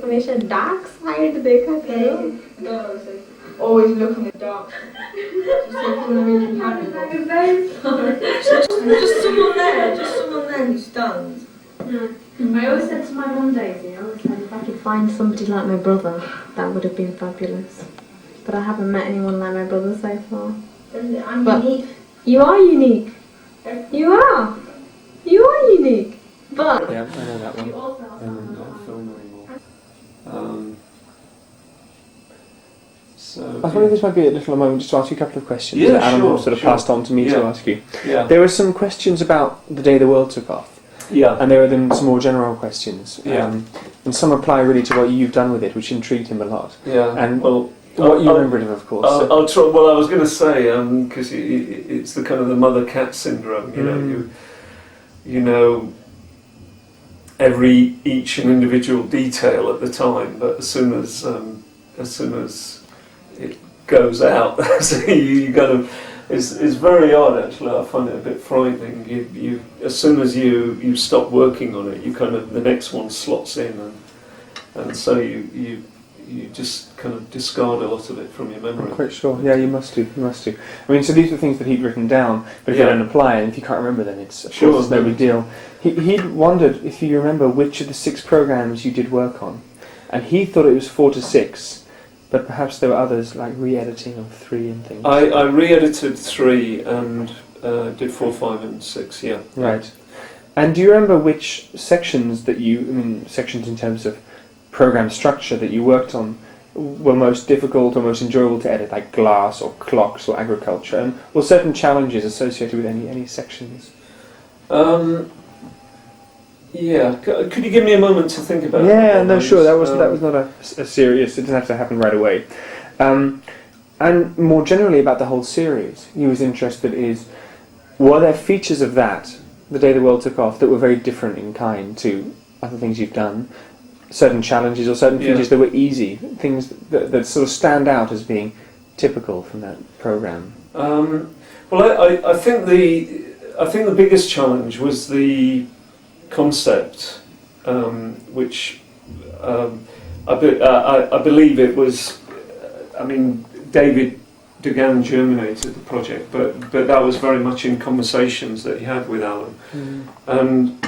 हमेशा dark side देखा करो. Always look on the dark. Just looking really panicked. Just someone there who stands. I always said to my mum, Daisy, I was like, if I could find somebody like my brother, that would have been fabulous. But I haven't met anyone like my brother so far. I'm unique. You are unique. You are. You are unique. But Yeah, I know that one. you also have I don't know that film anymore. So, I was wondering if this might be a little moment just to ask you a couple of questions that Alan sort of passed on to me to ask you. Yeah. There were some questions about the day the world took off. Yeah. And there were then some more general questions. Yeah. And some apply really to what you've done with it, which intrigued him a lot. Yeah. And well, what you remember of it, of course. I'll try. Well, I was going to say because it's the kind of the mother cat syndrome. You know, you know each and individual detail at the time, but as soon as it goes out, you kind of. It's very odd actually. I find it a bit frightening. You as soon as you stop working on it, you kind of the next one slots in, and so you just kind of discard a lot of it from your memory. I'm quite sure. Yeah, you must do. I mean, so these are things that he'd written down, but if you don't apply it, if you can't remember them, it's no big deal. He'd wondered if you remember which of the 6 programs you did work on, and he thought it was 4 to 6. But perhaps there were others, like re-editing of 3 and things. I re-edited 3 and did 4, 5 and 6, yeah. Right. And do you remember which sections sections in terms of program structure that you worked on were most difficult or most enjoyable to edit, like glass or clocks or agriculture, and or certain challenges associated with any sections? Yeah, could you give me a moment to think about that? Yeah, no, sure, that was not a serious, it doesn't have to happen right away. And more generally about the whole series, he was interested were there features of that, The Day the World Took Off, that were very different in kind to other things you've done? Certain challenges or certain features that were easy, things that sort of stand out as being typical from that program? Well, I think the biggest challenge was the concept, which I believe it was. I mean, David Dugan germinated the project, but that was very much in conversations that he had with Alan, and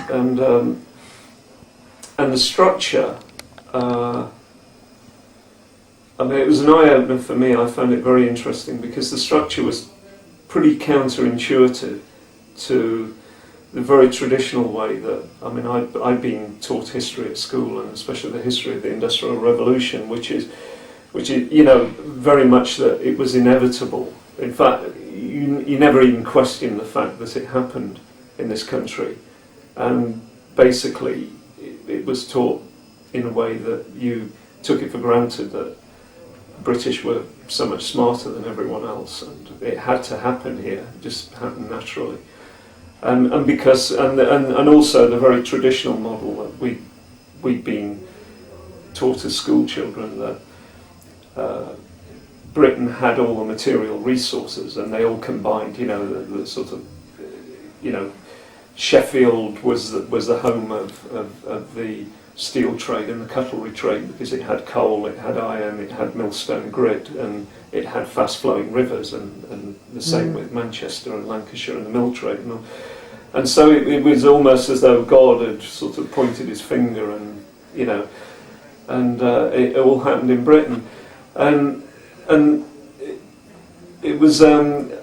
the structure. I mean, it was an eye-opener for me. I found it very interesting because the structure was pretty counterintuitive to the very traditional way that, I mean, I'd been taught history at school, and especially the history of the Industrial Revolution, which is, you know, very much that it was inevitable. In fact, you never even question the fact that it happened in this country, and basically it was taught in a way that you took it for granted that British were so much smarter than everyone else, and it had to happen here, it just happened naturally. And because and also the very traditional model that we'd been taught as school children, that Britain had all the material resources and they all combined. You know, the sort of, you know, Sheffield was the home of the steel trade and the cutlery trade because it had coal, it had iron, it had millstone grit, and it had fast-flowing rivers, and the same with Manchester and Lancashire and the mill trade. And so it was almost as though God had sort of pointed his finger, and you know, and it all happened in Britain, and it was a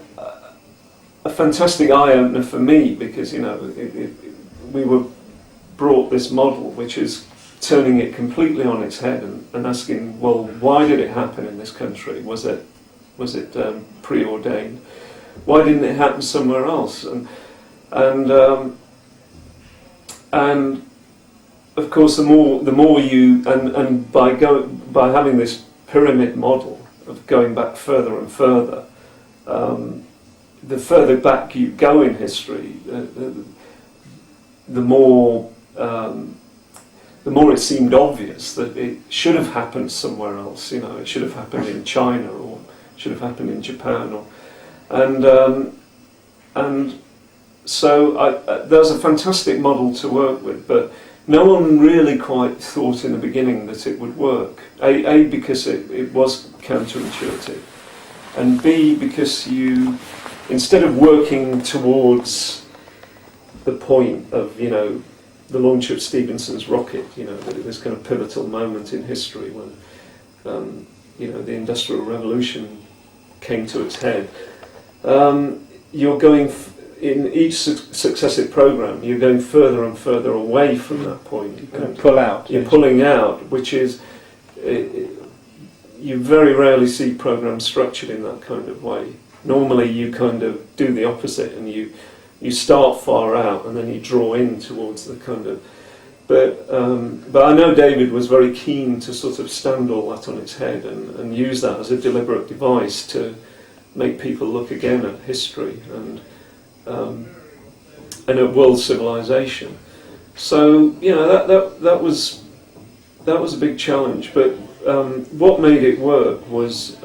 fantastic eye-opener for me because, you know, we were brought this model which is turning it completely on its head and asking, well, why did it happen in this country? Was it preordained? Why didn't it happen somewhere else? And of course, the more you and by having this pyramid model of going back further and further, the further back you go in history, the more it seemed obvious that it should have happened somewhere else. You know, it should have happened in China, or should have happened in Japan, and so there's a fantastic model to work with. But no one really quite thought in the beginning that it would work. A because it was counterintuitive, and B because you, instead of working towards the point of, you know, the launch of Stephenson's rocket, you know, this kind of pivotal moment in history when, you know, the Industrial Revolution came to its head. You're going, in each successive program, you're going further and further away from that point. You kind of pull out. You're pulling out, which is, you very rarely see programs structured in that kind of way. Normally you kind of do the opposite, and you start far out and then you draw in towards the kind of... But I know David was very keen to sort of stand all that on its head and use that as a deliberate device to make people look again at history and at world civilization. So, you know, that was a big challenge. But what made it work was...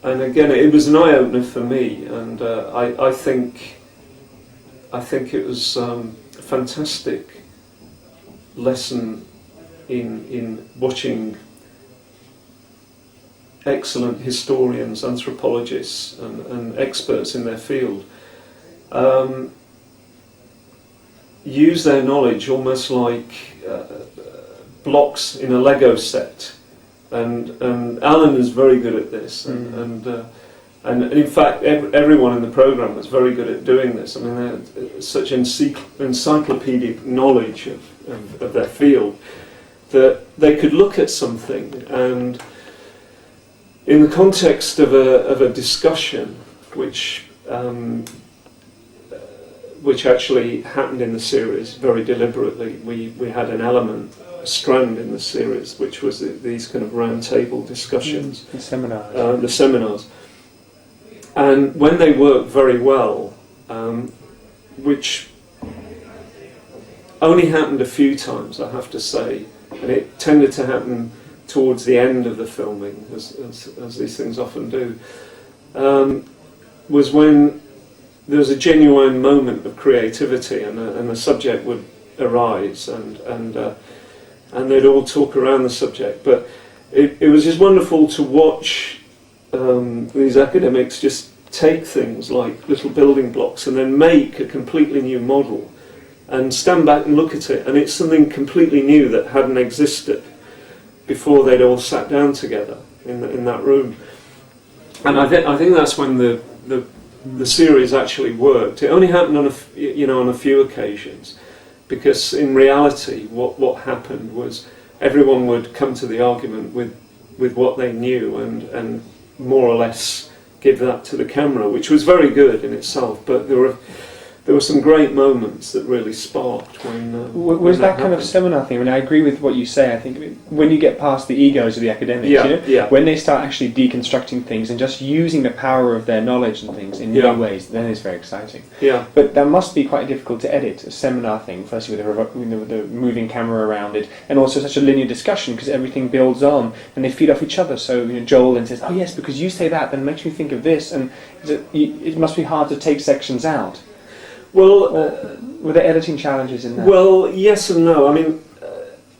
and again, it was an eye-opener for me, and I think it was a fantastic lesson in watching excellent historians, anthropologists, and experts in their field use their knowledge almost like blocks in a Lego set. And Alan is very good at this, and in fact everyone in the program was very good at doing this. I mean, they had such encyclopedic knowledge of their field that they could look at something, and in the context of a discussion, which actually happened in the series very deliberately, we had an element, a strand in the series, which was these kind of round table discussions, the seminars. The seminars, and when they worked very well, which only happened a few times, I have to say, and it tended to happen towards the end of the filming, as these things often do, was when there was a genuine moment of creativity, and the subject would arise, and they'd all talk around the subject. But it was just wonderful to watch these academics just take things like little building blocks and then make a completely new model and stand back and look at it, and it's something completely new that hadn't existed before they'd all sat down together in that room. And I think that's when the series actually worked. It only happened on a few occasions, because in reality what happened was everyone would come to the argument with what they knew and more or less give that to the camera, which was very good in itself, but there were some great moments that really sparked when was that kind of happened. seminar thing? I mean, I agree with what you say. I think when you get past the egos of the academics, when they start actually deconstructing things and just using the power of their knowledge and things in new ways, then it's very exciting. Yeah. But that must be quite difficult to edit, a seminar thing, firstly with the moving camera around it, and also such a linear discussion, because everything builds on and they feed off each other. So Joel then says, "Oh yes, because you say that, then it makes me think of this," and it must be hard to take sections out. Well, were there editing challenges in that? Well, yes and no. I mean,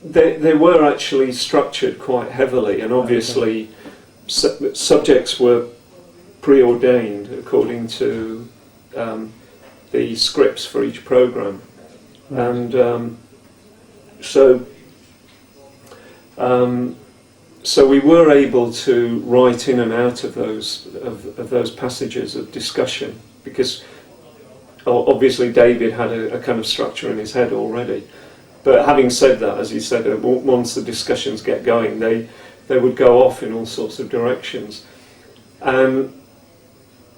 they were actually structured quite heavily, and obviously subjects were preordained according to the scripts for each program, and so we were able to write in and out of those passages of discussion, because obviously David had a kind of structure in his head already. But having said that, as you said, once the discussions get going, they would go off in all sorts of directions. And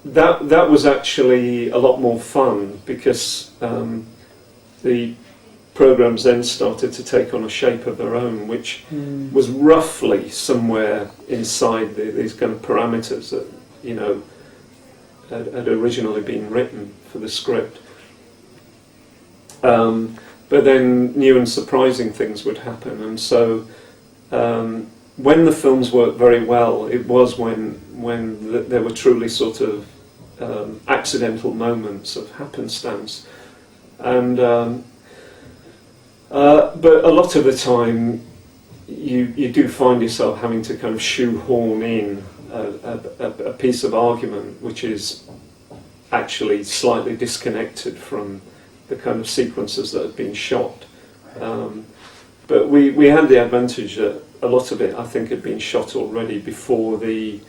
that was actually a lot more fun, because the programs then started to take on a shape of their own, which was roughly somewhere inside these kind of parameters that, had originally been written for the script. But then new and surprising things would happen, and so when the films worked very well, it was when there were truly sort of accidental moments of happenstance, and But a lot of the time, you do find yourself having to kind of shoehorn in a piece of argument which is actually slightly disconnected from the kind of sequences that have been shot. But we had the advantage that a lot of it, I think, had been shot already before they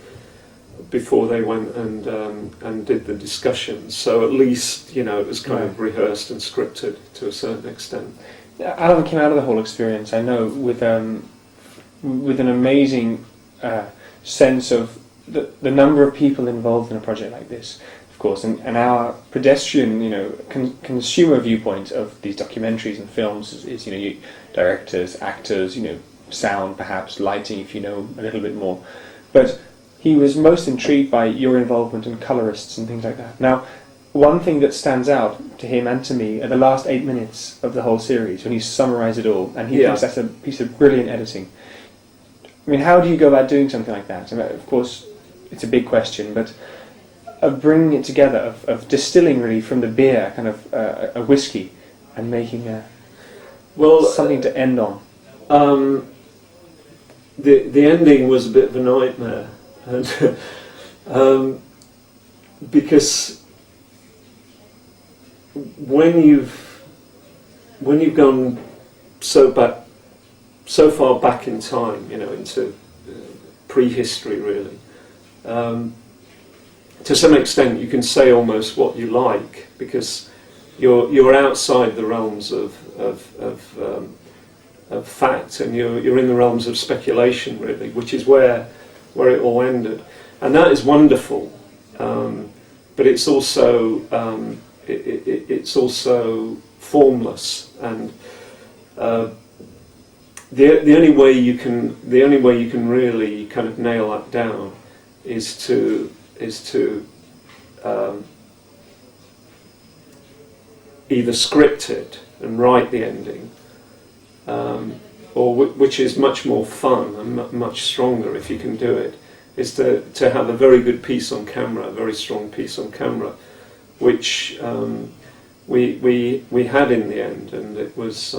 went and did the discussions. So at least, you know, it was kind of rehearsed and scripted to a certain extent. Alan came out of the whole experience, I know, with an amazing sense of the number of people involved in a project like this, of course, and our pedestrian, you know, consumer viewpoint of these documentaries and films is you know, directors, actors, you know, sound, perhaps lighting, if you know a little bit more. But he was most intrigued by your involvement in colorists and things like that. Now, one thing that stands out to him and to me are the last 8 minutes of the whole series, when you summarise it all, and he thinks that's a piece of brilliant editing. I mean, how do you go about doing something like that? I mean, of course, it's a big question, but of bringing it together, of distilling really from the beer, kind of a whiskey, and making something to end on. The ending was a bit of a nightmare, and because when you've gone so far back in time, you know, into prehistory really, to some extent you can say almost what you like, because you're outside the realms of fact, and you're in the realms of speculation really, which is where it all ended, and that is wonderful. But it's also it's also formless, and the only way you can really kind of nail that down is to either script it and write the ending, or which is much more fun and much stronger if you can do it, is to have a very good piece on camera, a very strong piece on camera, which we had in the end, and it was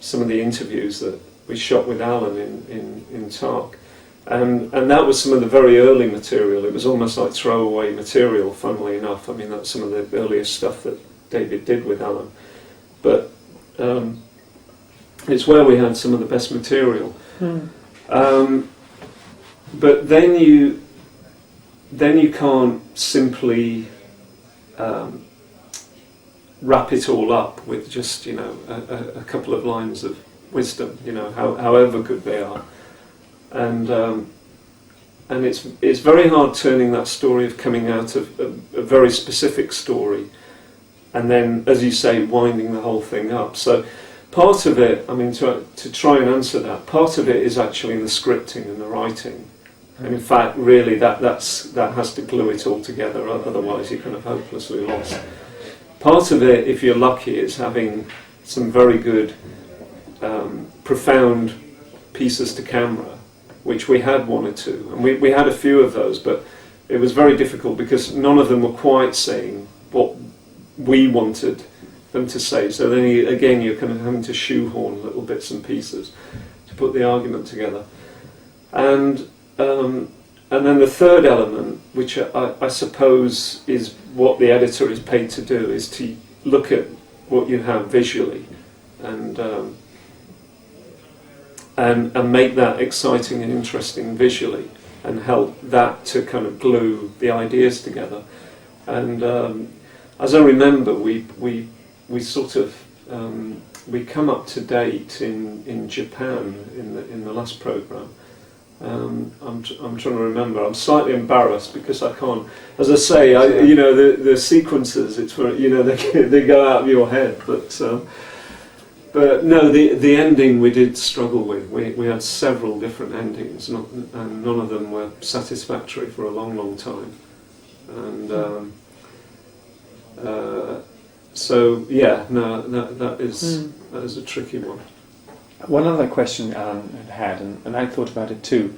some of the interviews that we shot with Alan in Tark, and that was some of the very early material. It was almost like throwaway material, funnily enough. I mean, that's some of the earliest stuff that David did with Alan, but it's where we had some of the best material. But then you can't simply wrap it all up with just, you know, a couple of lines of wisdom, you know, however good they are, and it's very hard turning that story of coming out of a very specific story, and then, as you say, winding the whole thing up. So part of it, I mean, to try and answer that, part of it is actually in the scripting and the writing. And in fact, really, that has to glue it all together, otherwise you're kind of hopelessly lost. Part of it, if you're lucky, is having some very good, profound pieces to camera, which we had one or two. And we had a few of those, but it was very difficult because none of them were quite saying what we wanted them to say. So then, you're kind of having to shoehorn little bits and pieces to put the argument together. And then the third element, which I suppose is what the editor is paid to do, is to look at what you have visually and make that exciting and interesting visually, and help that to kind of glue the ideas together. And as I remember, we sort of we come up to date in Japan in the last programme. I'm trying to remember. I'm slightly embarrassed because I can't. As I say, you know, the sequences. It's where, you know, they go out of your head. But no, the ending we did struggle with. We had several different endings, and none of them were satisfactory for a long time. And so yeah, no, that is a tricky one. One other question Alan had, and I thought about it too.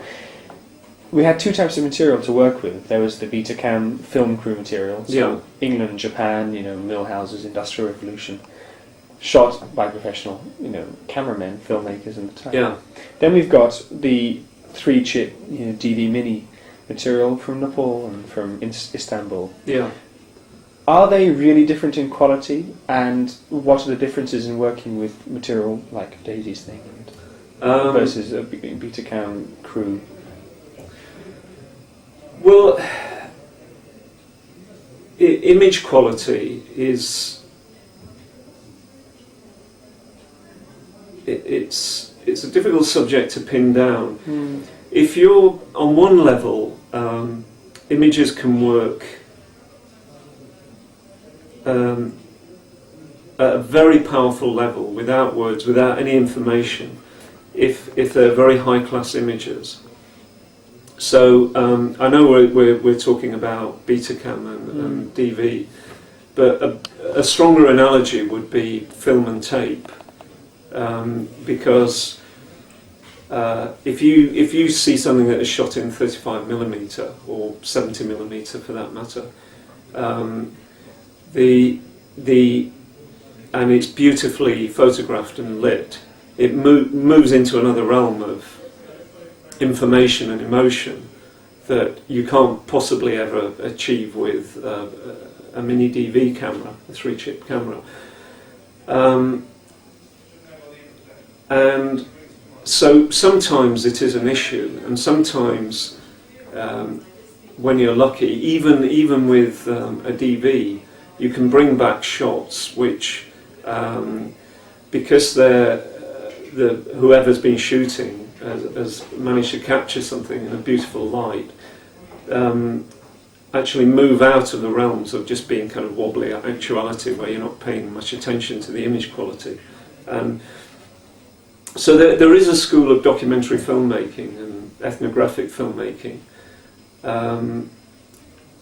We had two types of material to work with. There was the Betacam film crew material, so England, Japan, you know, mill houses, Industrial Revolution. shot by professional, cameramen, filmmakers in the time. Yeah. Then we've got the 3-chip, DV mini material from Nepal and from Istanbul. Yeah. Are they really different in quality, and what are the differences in working with material like Daisy's thing versus a Betacam crew? Well, image quality is it's a difficult subject to pin down. If you're on one level, images can work at a very powerful level, without words, without any information, if they're very high class images. So I know we're talking about Betacam and DV, but a stronger analogy would be film and tape, because if you see something that is shot in 35mm or 70mm for that matter, and it's beautifully photographed and lit, it moves into another realm of information and emotion that you can't possibly ever achieve with a mini DV camera, a 3-chip camera. And so sometimes it is an issue, and sometimes when you're lucky, even with a DV, you can bring back shots which, because whoever's been shooting has managed to capture something in a beautiful light, actually move out of the realms of just being kind of wobbly actuality where you're not paying much attention to the image quality. So there is a school of documentary filmmaking and ethnographic filmmaking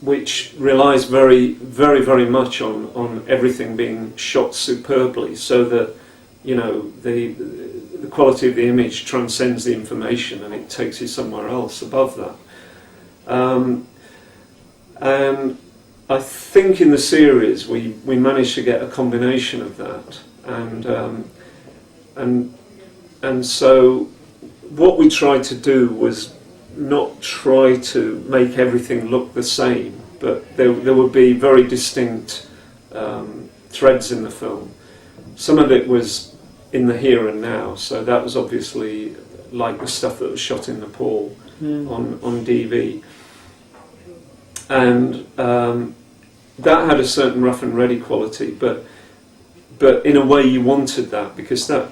which relies very, very, very much on everything being shot superbly, so that the quality of the image transcends the information and it takes you somewhere else above that. And I think in the series we managed to get a combination of that, and so what we tried to do was not try to make everything look the same, but there would be very distinct threads in the film. Some of it was in the here and now, so that was obviously like the stuff that was shot in Nepal on DV, and that had a certain rough and ready quality, but in a way you wanted that, because that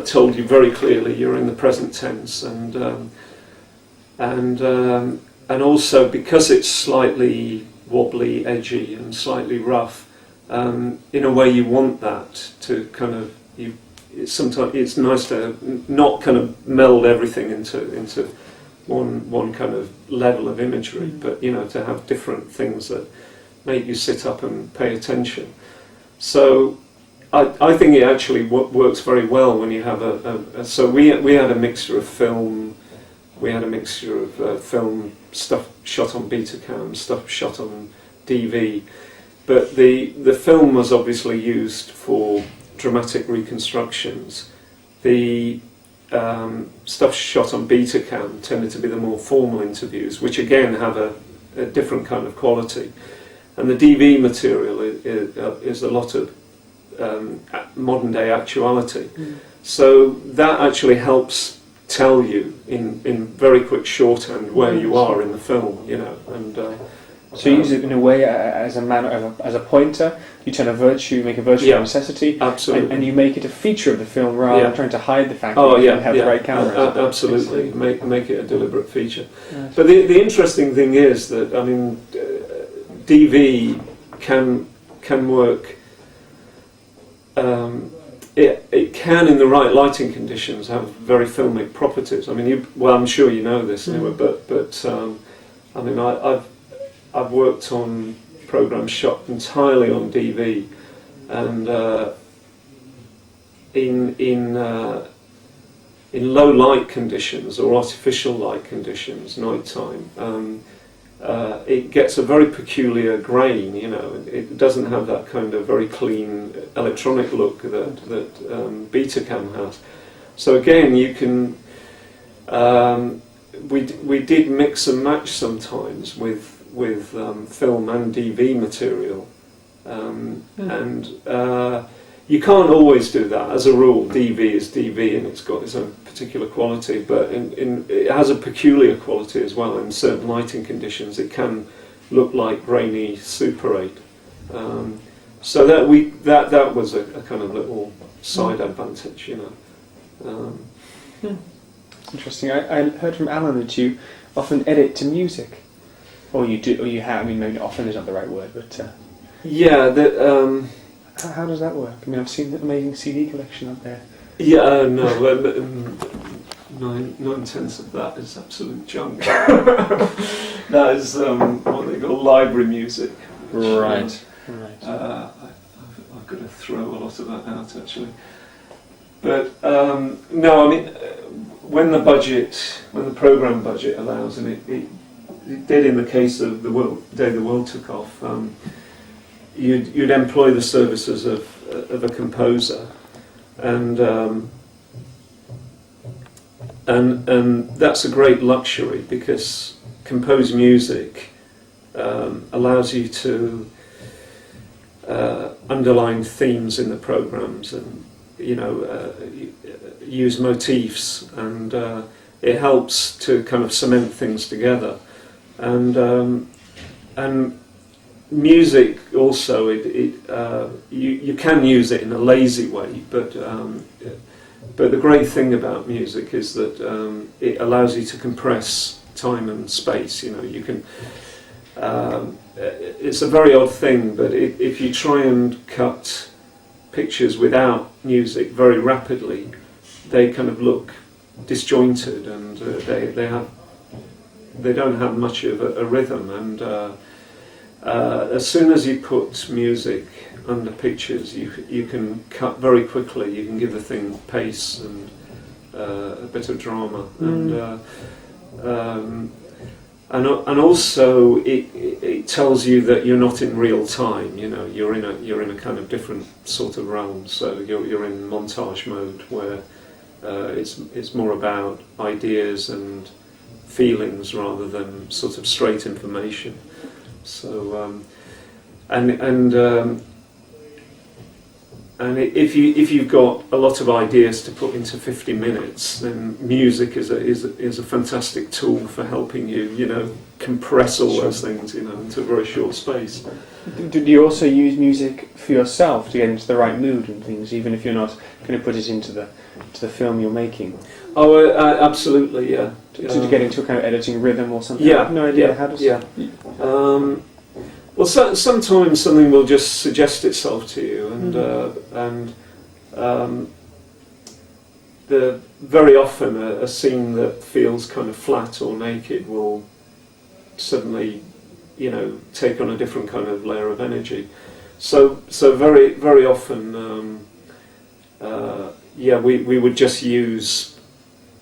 told you very clearly you're in the present tense, and also because it's slightly wobbly, edgy, and slightly rough. In a way, you want that to kind of sometimes it's nice to not kind of meld everything into one kind of level of imagery, but to have different things that make you sit up and pay attention. So I think it actually works very well when you have so we had a mixture of film. We had a mixture of film stuff shot on Betacam, stuff shot on DV. But the film was obviously used for dramatic reconstructions. The stuff shot on Betacam tended to be the more formal interviews, which again have a different kind of quality. And the DV material is a lot of modern day actuality. So that actually helps tell you in very quick shorthand where you are in the film, and so you use it in a way as a pointer. You turn make a virtue a necessity, absolutely, and you make it a feature of the film rather than trying to hide the fact that you have the right camera. Absolutely, make it a deliberate feature. Yes. But the interesting thing is that DV can work. It can, in the right lighting conditions, have very filmic properties. I mean, I'm sure you know this anyway, but I've worked on programs shot entirely on DV, and in low light conditions or artificial light conditions, nighttime, it gets a very peculiar grain. You know, it doesn't have that kind of very clean electronic look that Betacam has. So again, you can. We did mix and match sometimes with film and DV material, and you can't always do that. As a rule, DV is DV and it's got its own particular quality, but it has a peculiar quality as well. In certain lighting conditions, it can look like grainy Super 8. So that was a kind of little side advantage, you know. Interesting. I heard from Alan that you often edit to music, or you do, or you have. I mean, maybe often is not the right word, but Yeah. How does that work? I mean, I've seen the amazing CD collection up there. Yeah. No. 9/10 of that is absolute junk. That is what they call library music. Right. I've got to throw a lot of that out actually. But no, I mean, when the program budget allows, and it did in the case of the day the world took off, you'd employ the services of a composer, and that's a great luxury because composed music allows you to underline themes in the programs and use motifs, and it helps to kind of cement things together, and music also you can use it in a lazy way, but the great thing about music is that it allows you to compress time and space. You know, you can. It's a very odd thing, but if you try and cut pictures without music very rapidly, they kind of look disjointed, and they don't have much of a rhythm. And as soon as you put music under pictures, you can cut very quickly. You can give the thing pace and a bit of drama, and also it tells you that you're not in real time. You know, you're in a kind of different sort of realm. So you're in montage mode where it's more about ideas and feelings rather than sort of straight information. So and if you've got a lot of ideas to put into 50 minutes, then music is a fantastic tool for helping you, compress all those things, into a very short space. Do you also use music for yourself to get into the right mood and things, even if you're not going to put it into the film you're making? Oh, absolutely, yeah. To get into a kind of editing rhythm or something? Yeah. I have no idea how to. Yeah. Well, sometimes something will just suggest itself to you, and very often a scene that feels kind of flat or naked will suddenly, take on a different kind of layer of energy. So very very often, we would just use,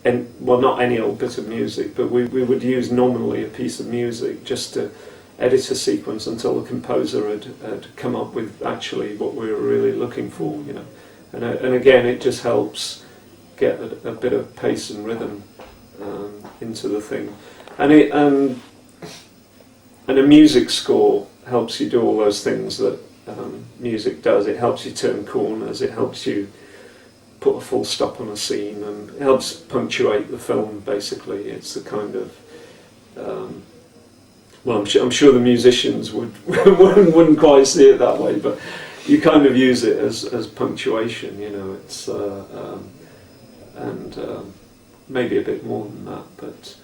not any old bit of music, but we would use nominally a piece of music just to edit a sequence until the composer had come up with actually what we were really looking for, and again it just helps get a bit of pace and rhythm into the thing, and a music score helps you do all those things that music does. It helps you turn corners, it helps you put a full stop on a scene, and it helps punctuate the film. Basically, it's the kind of well, I'm sure the musicians wouldn't quite see it that way, but you kind of use it as punctuation, It's and maybe a bit more than that, but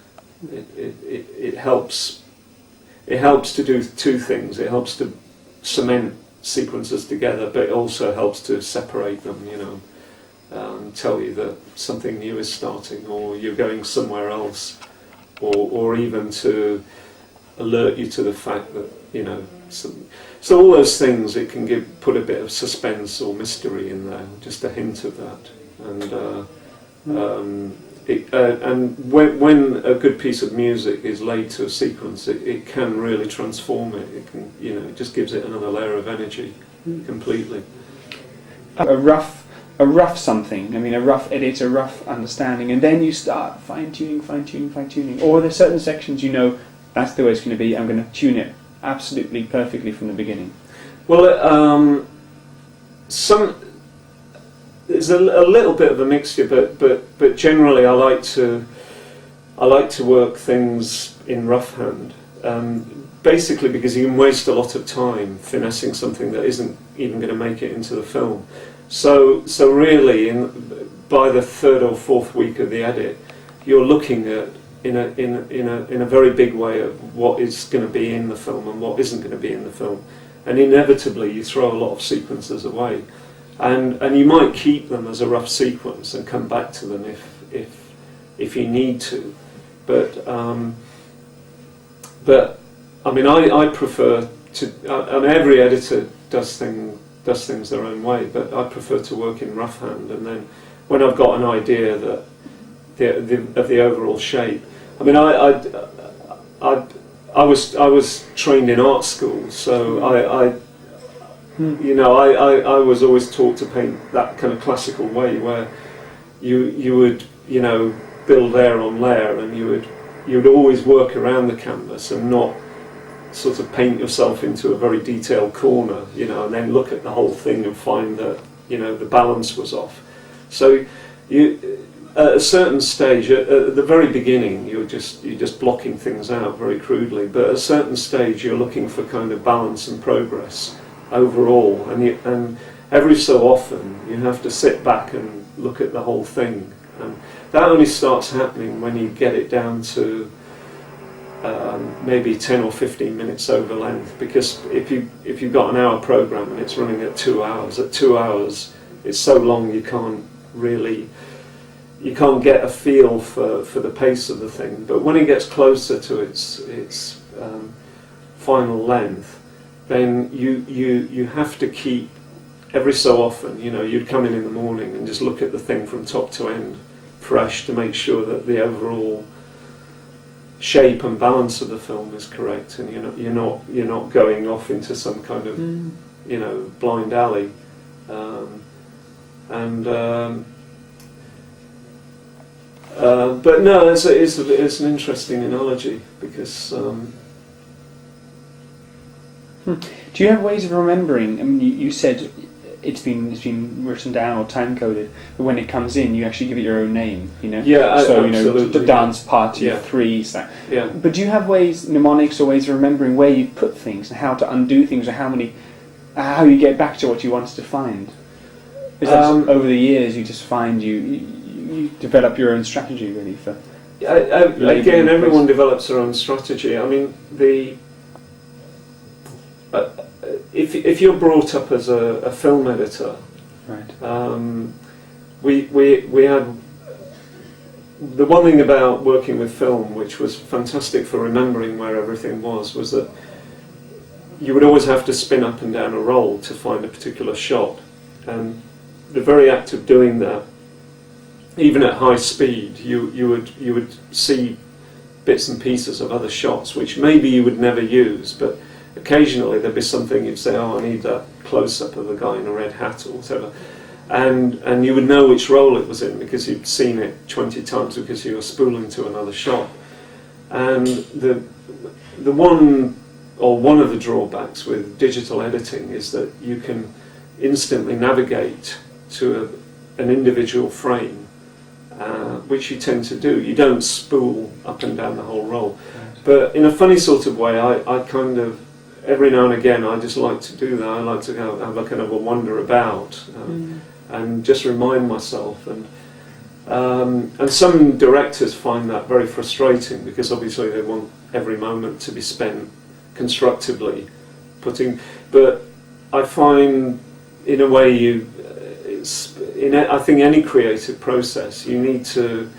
it helps. It helps to do two things. It helps to cement sequences together, but it also helps to separate them, tell you that something new is starting, or you're going somewhere else, or even to alert you to the fact that, so all those things, it can put a bit of suspense or mystery in there, just a hint of that, and when a good piece of music is laid to a sequence, it can really transform it. It can, it just gives it another layer of energy completely. A rough something. I mean, a rough edit, a rough understanding, and then you start fine tuning. Or there's certain sections that's the way it's going to be. I'm going to tune it absolutely perfectly from the beginning. Well, there's a little bit of a mixture, but generally I like to work things in rough hand. Basically because you can waste a lot of time finessing something that isn't even going to make it into the film. So really, by the third or fourth week of the edit, you're looking at in a very big way at what is going to be in the film and what isn't going to be in the film, and inevitably you throw a lot of sequences away, and you might keep them as a rough sequence and come back to them if you need to, but I mean I prefer to. I mean, every editor does things their own way, but I prefer to work in rough hand, and then when I've got an idea that of the overall shape. I mean, I was trained in art school, so I was always taught to paint that kind of classical way, where you would build layer on layer, and you would always work around the canvas and not sort of paint yourself into a very detailed corner, and then look at the whole thing and find that the balance was off. So at a certain stage, at the very beginning, you're just blocking things out very crudely. But at a certain stage, you're looking for kind of balance and progress overall, and every so often you have to sit back and look at the whole thing. And that only starts happening when you get it down to maybe 10 or 15 minutes over length. Because if you've got an hour program and it's running at 2 hours, it's so long you can't get a feel for the pace of the thing. But when it gets closer to its final length, then you have to keep, every so often, you'd come in the morning and just look at the thing from top to end fresh to make sure that the overall shape and balance of the film is correct, and you're not going off into some kind of blind alley, but no, it's an interesting analogy, because Do you have ways of remembering? I mean, you said it's been written down or time coded, but when it comes in, you actually give it your own name. Yeah, so absolutely. The dance party 3. So. Yeah. But do you have ways, mnemonics or ways of remembering where you put things and how to undo things, or how you get back to what you wanted to find? Is that over the years you just find you develop your own strategy really for? Again, everyone develops their own strategy. I mean, if you're brought up as a film editor, right? We had the one thing about working with film, which was fantastic for remembering where everything was that you would always have to spin up and down a roll to find a particular shot, and the very act of doing that, even at high speed, you would see bits and pieces of other shots which maybe you would never use, but occasionally there'd be something you'd say, I need that close-up of a guy in a red hat or whatever, and you would know which role it was in because you'd seen it 20 times because you were spooling to another shot. And one of the drawbacks with digital editing is that you can instantly navigate to an individual frame, which you tend to do. You don't spool up and down the whole roll. Right. But in a funny sort of way, I kind of, every now and again, I just like to do that. I like to have a kind of a wander about and just remind myself. And some directors find that very frustrating because obviously they want every moment to be spent constructively putting. But I find, in a way, I think any creative process, you need to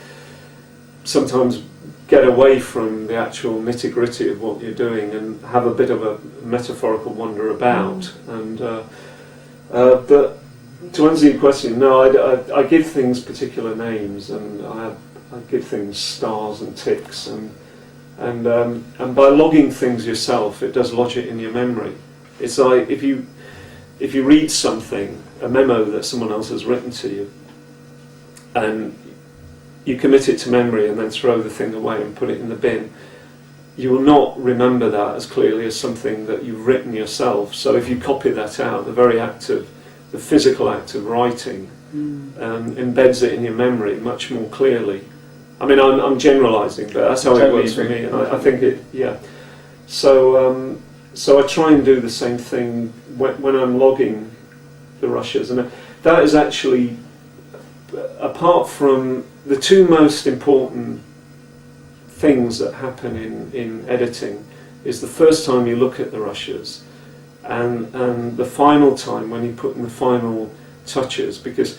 sometimes get away from the actual nitty-gritty of what you're doing and have a bit of a metaphorical wander about. And but to answer your question, no, I give things particular names, and I give things stars and ticks, and by logging things yourself, it does lodge it in your memory. It's like if you read something, a memo that someone else has written to you, and you commit it to memory and then throw the thing away and put it in the bin, you will not remember that as clearly as something that you've written yourself. So if you copy that out, the physical act of writing embeds it in your memory much more clearly. I mean, I'm generalising, but that's how it works for me. And I think it, yeah. So I try and do the same thing when I'm logging the rushes, and that is actually, apart from the two most important things that happen in editing, is the first time you look at the rushes and the final time when you put in the final touches, because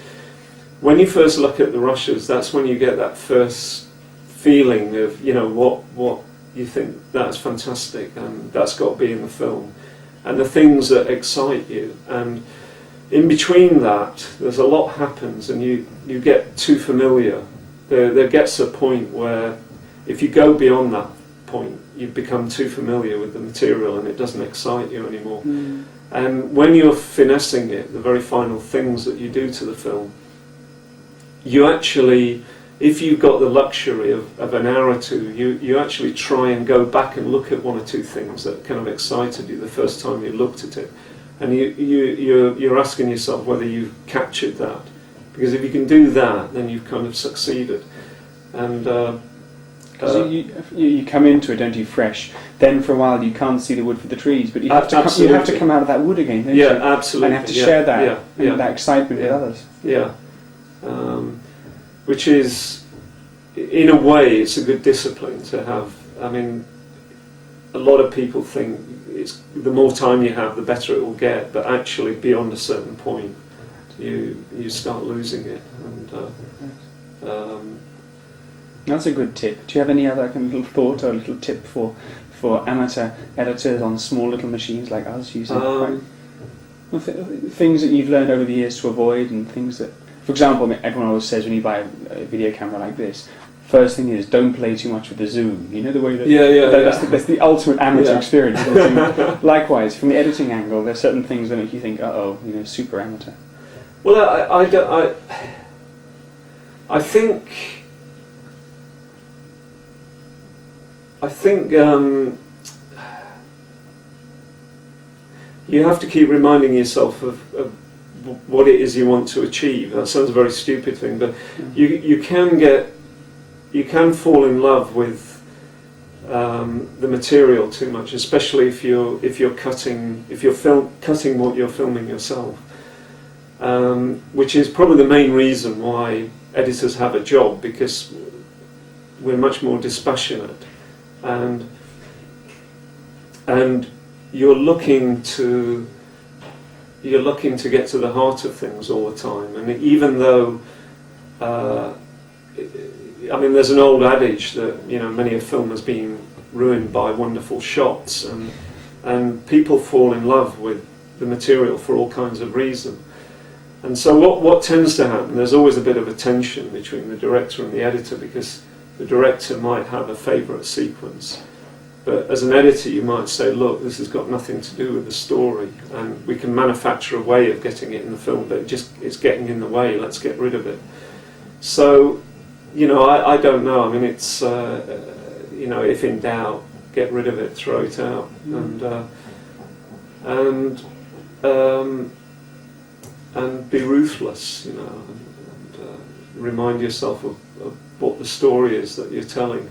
when you first look at the rushes, that's when you get that first feeling of, you know, what you think, that's fantastic and that's got to be in the film, and the things that excite you. And in between that, there's a lot happens, and you get too familiar. There gets a point where if you go beyond that point, you become too familiar with the material and it doesn't excite you anymore. And when you're finessing it, the very final things that you do to the film, you actually, if you've got the luxury of an hour or two, you actually try and go back and look at one or two things that kind of excited you the first time you looked at it. And you're asking yourself whether you've captured that. Because if you can do that, then you've kind of succeeded. And you come into it, don't you, fresh. Then for a while you can't see the wood for the trees, but you have to come out of that wood again, don't you? Yeah, absolutely. And you have to share that that excitement with others. Yeah. Which is, in a way, it's a good discipline to have. I mean, a lot of people think it's the more time you have, the better it will get, but actually beyond a certain point, you start losing it. And that's a good tip. Do you have any other kind of little thought or little tip for amateur editors on small little machines like us using things that you've learned over the years to avoid, and things that, for example, everyone always says when you buy a video camera like this, first thing is don't play too much with the zoom. You know the way that that's the ultimate amateur experience. Likewise, from the editing angle, there's certain things that make you think, super amateur. Well, I think you have to keep reminding yourself of what it is you want to achieve. That sounds a very stupid thing, but you can fall in love with the material too much, especially if you're cutting what you're filming yourself, which is probably the main reason why editors have a job, because we're much more dispassionate, and you're looking to get to the heart of things all the time. And even though there's an old adage that many a film has been ruined by wonderful shots, and people fall in love with the material for all kinds of reasons. And so what tends to happen, there's always a bit of a tension between the director and the editor, because the director might have a favourite sequence, but as an editor you might say, look, this has got nothing to do with the story, and we can manufacture a way of getting it in the film, but it's getting in the way, let's get rid of it. So, I don't know, I mean, it's, if in doubt, get rid of it, throw it out, and be ruthless, and remind yourself of what the story is that you're telling.